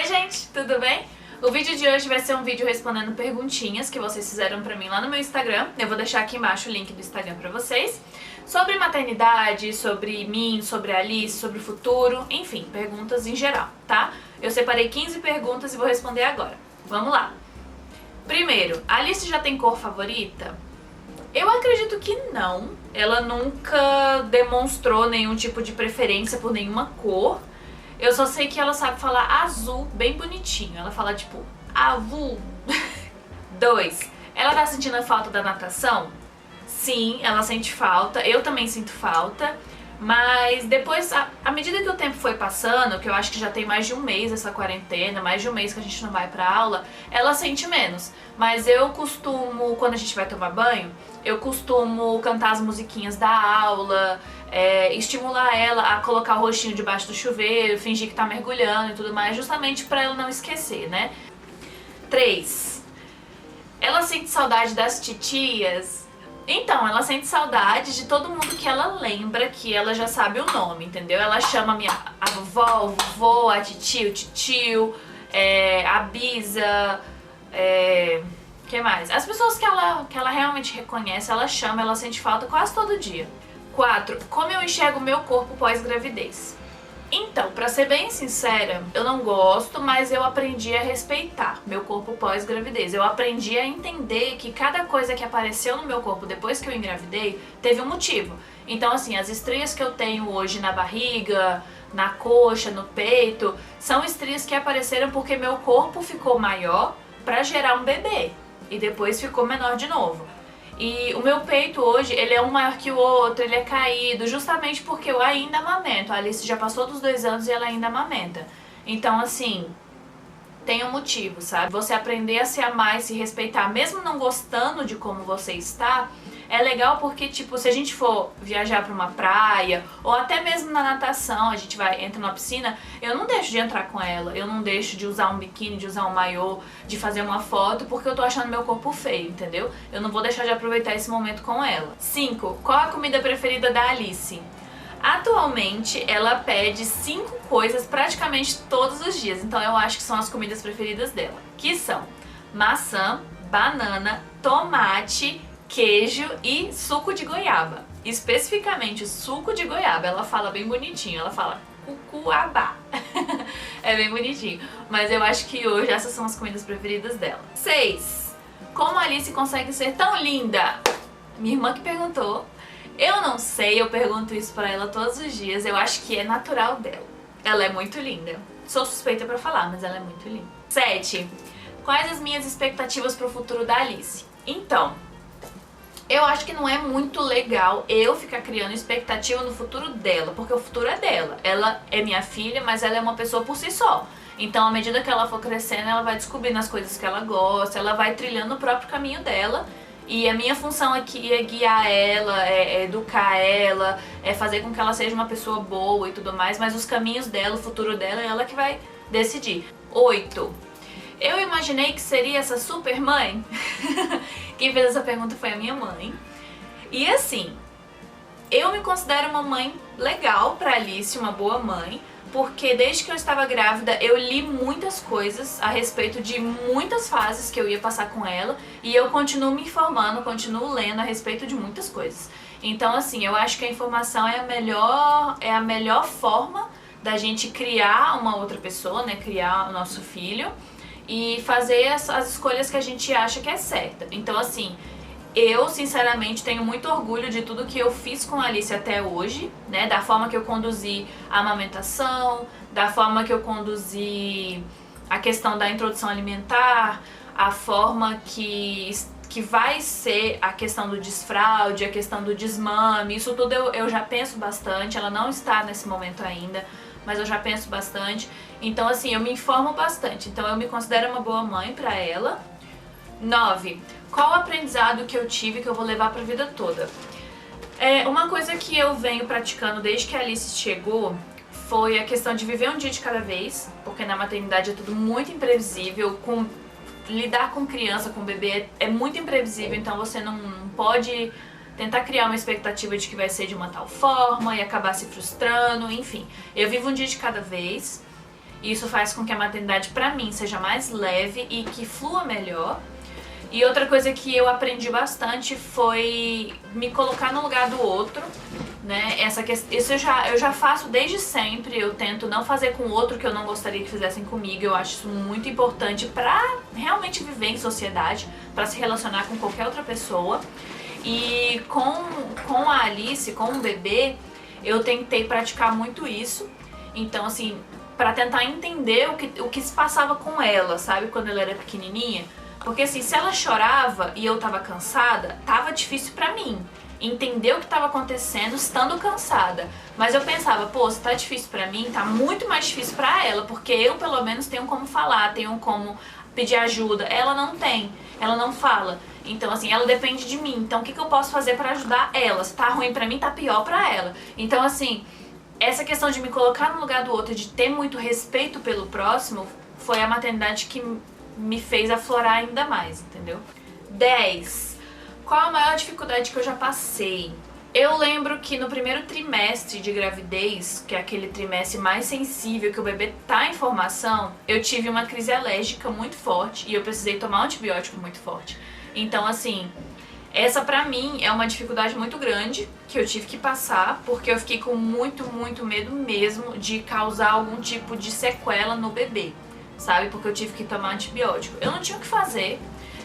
gente, tudo bem? O vídeo de hoje vai ser um vídeo respondendo perguntinhas que vocês fizeram pra mim lá no meu Instagram. Eu vou deixar aqui embaixo o link do Instagram pra vocês. Sobre maternidade, sobre mim, sobre a Alice, sobre o futuro, enfim, perguntas em geral, tá? Eu separei 15 perguntas e vou responder agora. Vamos lá. Primeiro, a Alice já tem cor favorita? Eu acredito que não. Ela nunca demonstrou nenhum tipo de preferência por nenhuma cor. Eu só sei que ela sabe falar azul bem bonitinho. Ela fala tipo, azul. 2. Ela tá sentindo a falta da natação? Sim, ela sente falta. Eu também sinto falta. Mas depois, à medida que o tempo foi passando, que eu acho que já tem mais de um mês essa quarentena, mais de um mês que a gente não vai pra aula, ela sente menos. Mas eu costumo, quando a gente vai tomar banho, eu costumo cantar as musiquinhas da aula, estimular ela a colocar o rostinho debaixo do chuveiro, fingir que tá mergulhando e tudo mais, justamente pra ela não esquecer, né? 3. Ela sente saudade das titias? Então, ela sente saudade de todo mundo que ela lembra, que ela já sabe o nome, entendeu? Ela chama a vovó, o vovô, a titia, o titio, a bisa, que mais? As pessoas que ela realmente reconhece, ela chama, ela sente falta quase todo dia. 4. Como eu enxergo o meu corpo pós-gravidez? Então, pra ser bem sincera, eu não gosto, mas eu aprendi a respeitar meu corpo pós-gravidez. Eu aprendi a entender que cada coisa que apareceu no meu corpo depois que eu engravidei teve um motivo. Então, assim, as estrias que eu tenho hoje na barriga, na coxa, no peito, são estrias que apareceram porque meu corpo ficou maior pra gerar um bebê e depois ficou menor de novo. E o meu peito hoje, ele é um maior que o outro, ele é caído, justamente porque eu ainda amamento. A Alice já passou dos 2 anos e ela ainda amamenta. Então, assim, tem um motivo, sabe? Você aprender a se amar e se respeitar, mesmo não gostando de como você está, é legal porque, tipo, se a gente for viajar pra uma praia, ou até mesmo na natação, a gente entra na piscina, eu não deixo de entrar com ela, eu não deixo de usar um biquíni, de usar um maiô, de fazer uma foto, porque eu tô achando meu corpo feio, entendeu? Eu não vou deixar de aproveitar esse momento com ela. 5. Qual a comida preferida da Alice? Atualmente, ela pede 5 coisas praticamente todos os dias, então eu acho que são as comidas preferidas dela, que são maçã, banana, tomate, queijo e suco de goiaba. Especificamente o suco de goiaba, ela fala bem bonitinho, ela fala cucuabá. É bem bonitinho, mas eu acho que hoje essas são as comidas preferidas dela. 6. Como a Alice consegue ser tão linda? Minha irmã que perguntou. Eu não sei, eu pergunto isso pra ela todos os dias, eu acho que é natural dela. Ela é muito linda. Sou suspeita pra falar, mas ela é muito linda. 7. Quais as minhas expectativas pro futuro da Alice? Então, eu acho que não é muito legal eu ficar criando expectativa no futuro dela, porque o futuro é dela. Ela é minha filha, mas ela é uma pessoa por si só. Então, à medida que ela for crescendo, ela vai descobrindo as coisas que ela gosta, ela vai trilhando o próprio caminho dela. E a minha função aqui é guiar ela, é educar ela, é fazer com que ela seja uma pessoa boa e tudo mais, mas os caminhos dela, o futuro dela, é ela que vai decidir. 8. Eu imaginei que seria essa super mãe. Quem fez essa pergunta foi a minha mãe. E assim, eu me considero uma mãe legal pra Alice, uma boa mãe, porque desde que eu estava grávida eu li muitas coisas a respeito de muitas fases que eu ia passar com ela e eu continuo me informando, continuo lendo a respeito de muitas coisas. Então assim, eu acho que a informação é a melhor forma da gente criar uma outra pessoa, né, criar o nosso filho e fazer as escolhas que a gente acha que é certa. Então assim, eu sinceramente tenho muito orgulho de tudo que eu fiz com a Alice até hoje, né, da forma que eu conduzi a amamentação, da forma que eu conduzi a questão da introdução alimentar, a forma que vai ser a questão do desfraude, a questão do desmame, isso tudo eu já penso bastante. Ela não está nesse momento ainda, mas eu já penso bastante. Então assim, eu me informo bastante, então eu me considero uma boa mãe pra ela. 9. Qual o aprendizado que eu tive que eu vou levar pra vida toda? Uma coisa que eu venho praticando desde que a Alice chegou foi a questão de viver um dia de cada vez, porque na maternidade é tudo muito imprevisível, lidar com criança, com bebê é muito imprevisível, então você não pode tentar criar uma expectativa de que vai ser de uma tal forma e acabar se frustrando, enfim. Eu vivo um dia de cada vez E isso faz com que a maternidade pra mim seja mais leve e que flua melhor. E outra coisa que eu aprendi bastante foi me colocar no lugar do outro, né? Isso eu já faço desde sempre. Eu tento não fazer com o outro que eu não gostaria que fizessem comigo. Eu acho isso muito importante pra realmente viver em sociedade, pra se relacionar com qualquer outra pessoa. E com a Alice, com o bebê, eu tentei praticar muito isso. Então, assim, pra tentar entender o que se passava com ela, sabe? Quando ela era pequenininha. Porque assim, se ela chorava e eu tava cansada, tava difícil pra mim entender o que tava acontecendo estando cansada. Mas eu pensava, pô, se tá difícil pra mim, tá muito mais difícil pra ela, porque eu pelo menos tenho como falar, tenho como pedir ajuda. Ela não tem, ela não fala. Então assim, ela depende de mim. Então o que eu posso fazer pra ajudar ela? Se tá ruim pra mim, tá pior pra ela. Então assim, essa questão de me colocar no lugar do outro, de ter muito respeito pelo próximo, foi a maternidade que me fez aflorar ainda mais, entendeu? 10. Qual a maior dificuldade que eu já passei? Eu lembro que no primeiro trimestre de gravidez, que é aquele trimestre mais sensível, que o bebê tá em formação, eu tive uma crise alérgica muito forte e eu precisei tomar um antibiótico muito forte. Então, assim, essa pra mim é uma dificuldade muito grande que eu tive que passar, porque eu fiquei com muito, muito medo mesmo de causar algum tipo de sequela no bebê, sabe? Porque eu tive que tomar antibiótico. Eu não tinha o que fazer.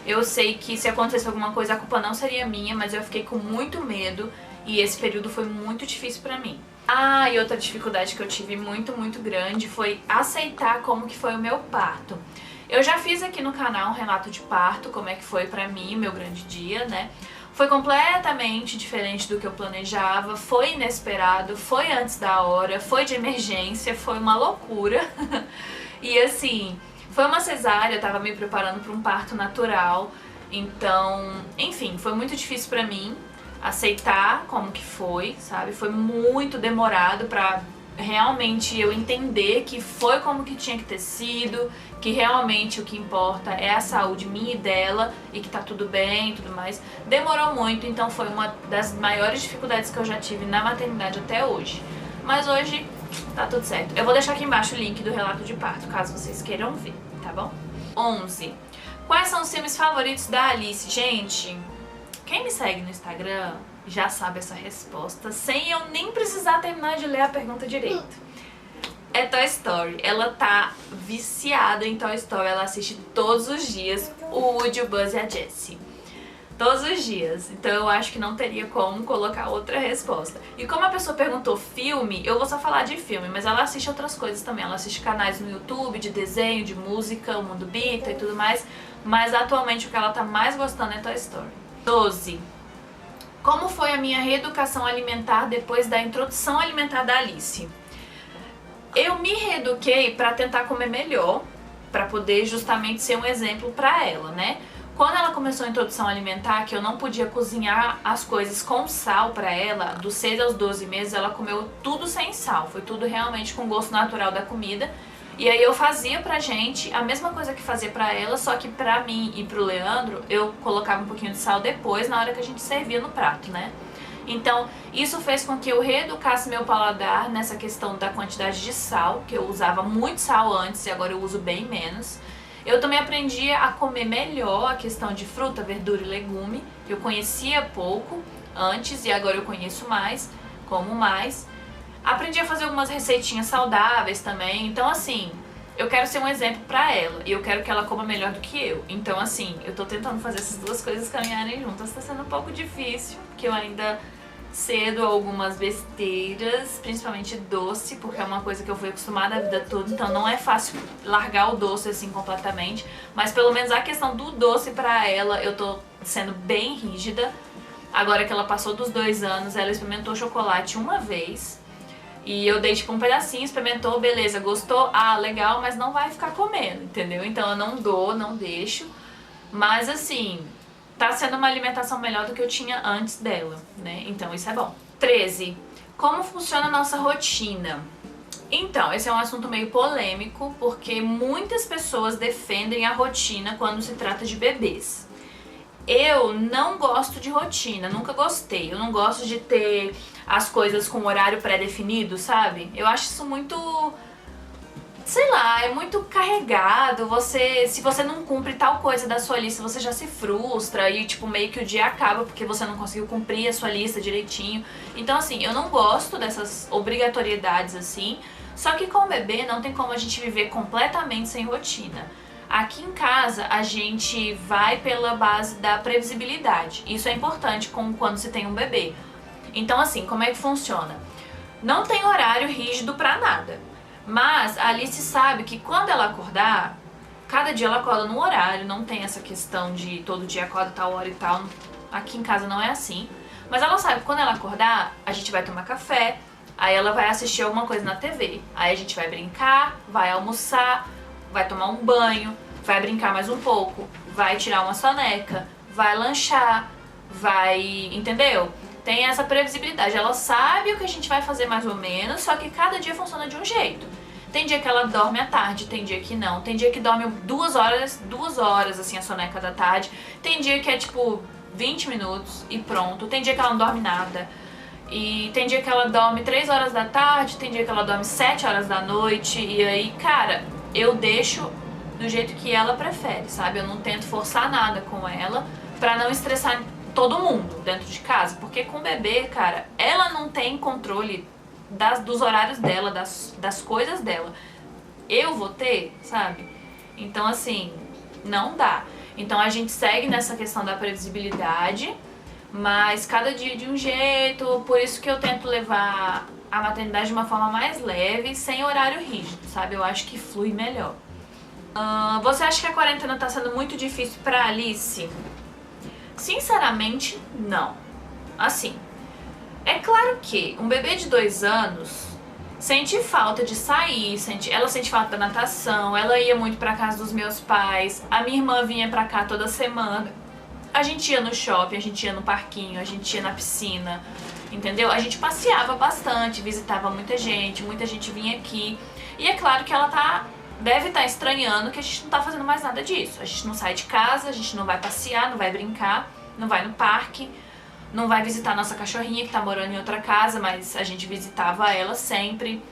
Eu sei que se acontecesse alguma coisa, a culpa não seria minha, mas eu fiquei com muito medo e esse período foi muito difícil pra mim. Ah, e outra dificuldade que eu tive muito, muito grande foi aceitar como que foi o meu parto. Eu já fiz aqui no canal um relato de parto, como é que foi pra mim, meu grande dia, né? Foi completamente diferente do que eu planejava, foi inesperado, foi antes da hora, foi de emergência, foi uma loucura. E assim, foi uma cesárea, eu tava me preparando para um parto natural, então, enfim, foi muito difícil pra mim aceitar como que foi, sabe? Foi muito demorado pra realmente eu entender que foi como que tinha que ter sido, que realmente o que importa é a saúde minha e dela e que tá tudo bem e tudo mais. Demorou muito, então foi uma das maiores dificuldades que eu já tive na maternidade até hoje. Mas hoje tá tudo certo. Eu vou deixar aqui embaixo o link do relato de parto, caso vocês queiram ver, tá bom? 11. Quais são os filmes favoritos da Alice? Gente, quem me segue no Instagram já sabe essa resposta, sem eu nem precisar terminar de ler a pergunta direito. É Toy Story. Ela tá viciada em Toy Story, ela assiste todos os dias o Woody, o Buzz e a Jessie. Todos os dias. Então eu acho que não teria como colocar outra resposta. E como a pessoa perguntou filme, eu vou só falar de filme, mas ela assiste outras coisas também. Ela assiste canais no YouTube de desenho, de música, o Mundo Bita e tudo mais. Mas atualmente o que ela tá mais gostando é Toy Story. 12. Como foi a minha reeducação alimentar depois da introdução alimentar da Alice? Eu me reeduquei pra tentar comer melhor, pra poder justamente ser um exemplo pra ela, né? Quando ela começou a introdução alimentar, que eu não podia cozinhar as coisas com sal pra ela, dos 6 aos 12 meses ela comeu tudo sem sal, foi tudo realmente com gosto natural da comida. E aí eu fazia pra gente a mesma coisa que fazia pra ela, só que pra mim e pro Leandro eu colocava um pouquinho de sal depois, na hora que a gente servia no prato, né? Então isso fez com que eu reeducasse meu paladar nessa questão da quantidade de sal, que eu usava muito sal antes e agora eu uso bem menos. Eu também aprendi a comer melhor a questão de fruta, verdura e legume, que eu conhecia pouco antes e agora eu conheço mais, como mais. Aprendi a fazer algumas receitinhas saudáveis também, então assim, eu quero ser um exemplo pra ela e eu quero que ela coma melhor do que eu. Então assim, eu tô tentando fazer essas duas coisas caminharem juntas, tá sendo um pouco difícil, porque eu ainda cedo algumas besteiras, principalmente doce, porque é uma coisa que eu fui acostumada a vida toda, então não é fácil largar o doce assim completamente, mas pelo menos a questão do doce pra ela eu tô sendo bem rígida. Agora que ela passou dos 2 anos, ela experimentou chocolate uma vez e eu dei tipo um pedacinho, experimentou, beleza, gostou, ah, legal, mas não vai ficar comendo, entendeu? Então eu não dou, não deixo, mas assim, tá sendo uma alimentação melhor do que eu tinha antes dela, né? Então isso é bom. 13. Como funciona a nossa rotina? Então, esse é um assunto meio polêmico, porque muitas pessoas defendem a rotina quando se trata de bebês. Eu não gosto de rotina, nunca gostei. Eu não gosto de ter as coisas com horário pré-definido, sabe? Eu acho isso muito sei lá, é muito carregado. Se você não cumpre tal coisa da sua lista, você já se frustra e tipo meio que o dia acaba porque você não conseguiu cumprir a sua lista direitinho. Então assim, eu não gosto dessas obrigatoriedades assim. Só que com o bebê não tem como a gente viver completamente sem rotina. Aqui em casa a gente vai pela base da previsibilidade. Isso é importante quando se tem um bebê. Então assim, como é que funciona? Não tem horário rígido pra nada. Mas a Alice sabe que quando ela acordar, cada dia ela acorda num horário, não tem essa questão de todo dia acorda tal hora e tal. Aqui em casa não é assim. Mas ela sabe que quando ela acordar, a gente vai tomar café, aí ela vai assistir alguma coisa na TV. Aí a gente vai brincar, vai almoçar, vai tomar um banho, vai brincar mais um pouco, vai tirar uma soneca, vai lanchar, vai... Entendeu? Tem essa previsibilidade. Ela sabe o que a gente vai fazer mais ou menos, só que cada dia funciona de um jeito. Tem dia que ela dorme à tarde, tem dia que não. Tem dia que dorme 2 horas, assim, a soneca da tarde. Tem dia que é tipo 20 minutos e pronto. Tem dia que ela não dorme nada. E tem dia que ela dorme 3 horas da tarde, tem dia que ela dorme 7 horas da noite. E aí, cara, eu deixo do jeito que ela prefere, sabe? Eu não tento forçar nada com ela pra não estressar todo mundo dentro de casa, porque com o bebê, cara, ela não tem controle dos horários dela, das coisas dela. Eu vou ter, sabe? Então, assim, não dá. Então a gente segue nessa questão da previsibilidade, mas cada dia de um jeito, por isso que eu tento levar a maternidade de uma forma mais leve, sem horário rígido, sabe? Eu acho que flui melhor. Você acha que a quarentena tá sendo muito difícil pra Alice? Sinceramente, não. Assim, é claro que um bebê de 2 anos sente falta de sair, ela sente falta da natação, ela ia muito pra casa dos meus pais, a minha irmã vinha pra cá toda semana, a gente ia no shopping, a gente ia no parquinho, a gente ia na piscina, entendeu? A gente passeava bastante, visitava muita gente vinha aqui, e é claro que ela deve estar estranhando que a gente não tá fazendo mais nada disso. A gente não sai de casa, a gente não vai passear, não vai brincar, não vai no parque, não vai visitar nossa cachorrinha que tá morando em outra casa, mas a gente visitava ela sempre.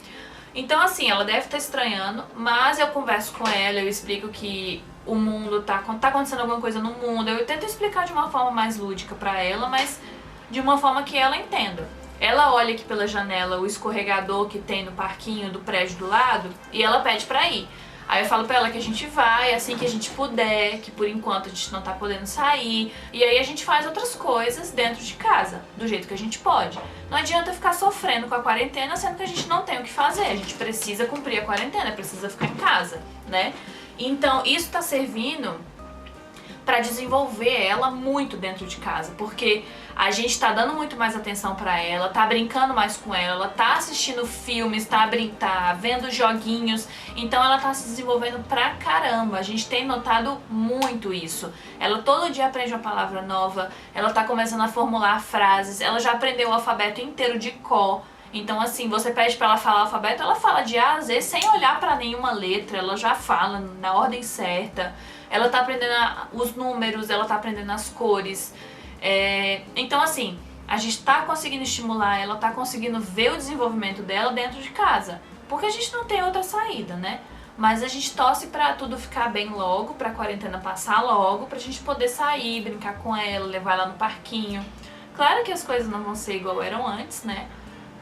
Então assim, ela deve estar estranhando, mas eu converso com ela, eu explico que o mundo tá acontecendo alguma coisa no mundo. Eu tento explicar de uma forma mais lúdica pra ela, mas de uma forma que ela entenda. Ela olha aqui pela janela o escorregador que tem no parquinho do prédio do lado e ela pede pra ir. Aí eu falo pra ela que a gente vai assim que a gente puder, que por enquanto a gente não tá podendo sair. E aí a gente faz outras coisas dentro de casa, do jeito que a gente pode. Não adianta ficar sofrendo com a quarentena, sendo que a gente não tem o que fazer. A gente precisa cumprir a quarentena, precisa ficar em casa, né? Então isso tá servindo pra desenvolver ela muito dentro de casa, porque a gente tá dando muito mais atenção pra ela, tá brincando mais com ela tá assistindo filmes, tá vendo joguinhos, então ela tá se desenvolvendo pra caramba. A gente tem notado muito isso. Ela todo dia aprende uma palavra nova, ela tá começando a formular frases, ela já aprendeu o alfabeto inteiro de cor. Então assim, você pede pra ela falar o alfabeto, ela fala de A a Z sem olhar pra nenhuma letra, ela já fala na ordem certa. Ela tá aprendendo os números, ela tá aprendendo as cores. Então assim, a gente tá conseguindo estimular, ela tá conseguindo ver o desenvolvimento dela dentro de casa. Porque a gente não tem outra saída, né? Mas a gente torce pra tudo ficar bem logo, pra quarentena passar logo, pra gente poder sair, brincar com ela, levar ela no parquinho. Claro que as coisas não vão ser igual eram antes, né?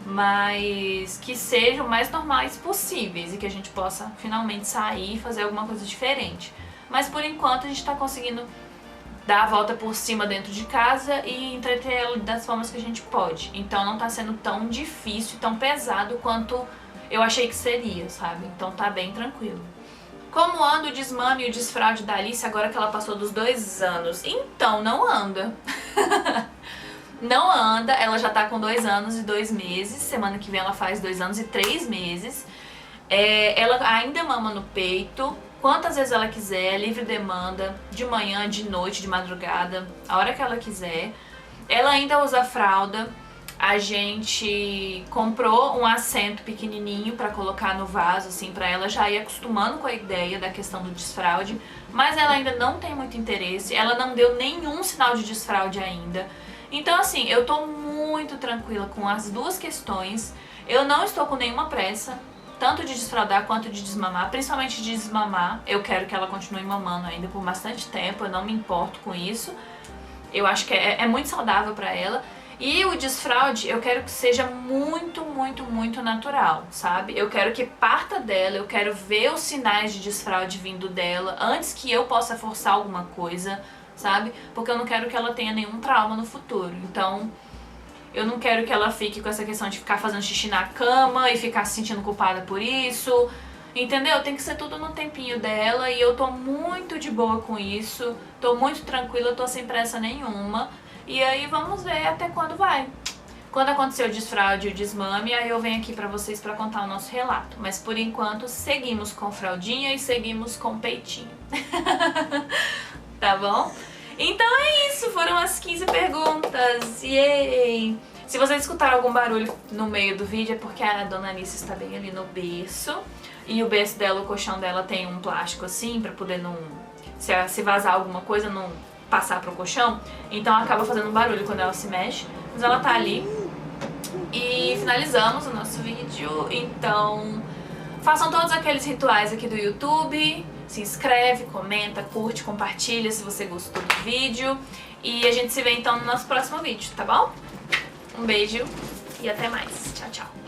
Mas que sejam o mais normais possíveis e que a gente possa finalmente sair e fazer alguma coisa diferente. Mas por enquanto a gente tá conseguindo dar a volta por cima dentro de casa e entreter ela das formas que a gente pode. Então não tá sendo tão difícil, tão pesado quanto eu achei que seria, sabe? Então tá bem tranquilo. Como anda o desmame e o desfraude da Alice agora que ela passou dos 2 anos? Então, não anda. Não anda, ela já tá com 2 anos e 2 meses. Semana que vem ela faz 2 anos e 3 meses. Ela ainda mama no peito, quantas vezes ela quiser, livre demanda, de manhã, de noite, de madrugada, a hora que ela quiser. Ela ainda usa fralda. A gente comprou um assento pequenininho pra colocar no vaso, assim, pra ela já ir acostumando com a ideia da questão do desfraude. Mas ela ainda não tem muito interesse, ela não deu nenhum sinal de desfraude ainda. Então assim, eu tô muito tranquila com as duas questões. Eu não estou com nenhuma pressa. tanto de desfraldar quanto de desmamar, principalmente de desmamar. Eu quero que ela continue mamando ainda por bastante tempo, eu não me importo com isso. Eu acho que é muito saudável pra ela. E o desfraude, eu quero que seja muito, muito, muito natural, sabe? Eu quero que parta dela, eu quero ver os sinais de desfraude vindo dela antes que eu possa forçar alguma coisa, sabe? Porque eu não quero que ela tenha nenhum trauma no futuro. Então, eu não quero que ela fique com essa questão de ficar fazendo xixi na cama e ficar se sentindo culpada por isso. Entendeu? Tem que ser tudo no tempinho dela e eu tô muito de boa com isso. Tô muito tranquila, tô sem pressa nenhuma. E aí vamos ver até quando vai. Quando acontecer o desfraude e o desmame, aí eu venho aqui pra vocês pra contar o nosso relato. Mas por enquanto seguimos com fraldinha e seguimos com peitinho. Tá bom? Então é isso, foram as 15 perguntas. Yay! Se vocês escutaram algum barulho no meio do vídeo é porque a dona Alice está bem ali no berço. E o berço dela, o colchão dela tem um plástico assim pra poder não... Se vazar alguma coisa, não passar pro colchão. Então acaba fazendo barulho quando ela se mexe. Mas ela tá ali. E finalizamos o nosso vídeo. Então façam todos aqueles rituais aqui do YouTube. Se inscreve, comenta, curte, compartilha se você gostou do vídeo. E a gente se vê então no nosso próximo vídeo, tá bom? Um beijo e até mais. Tchau, tchau.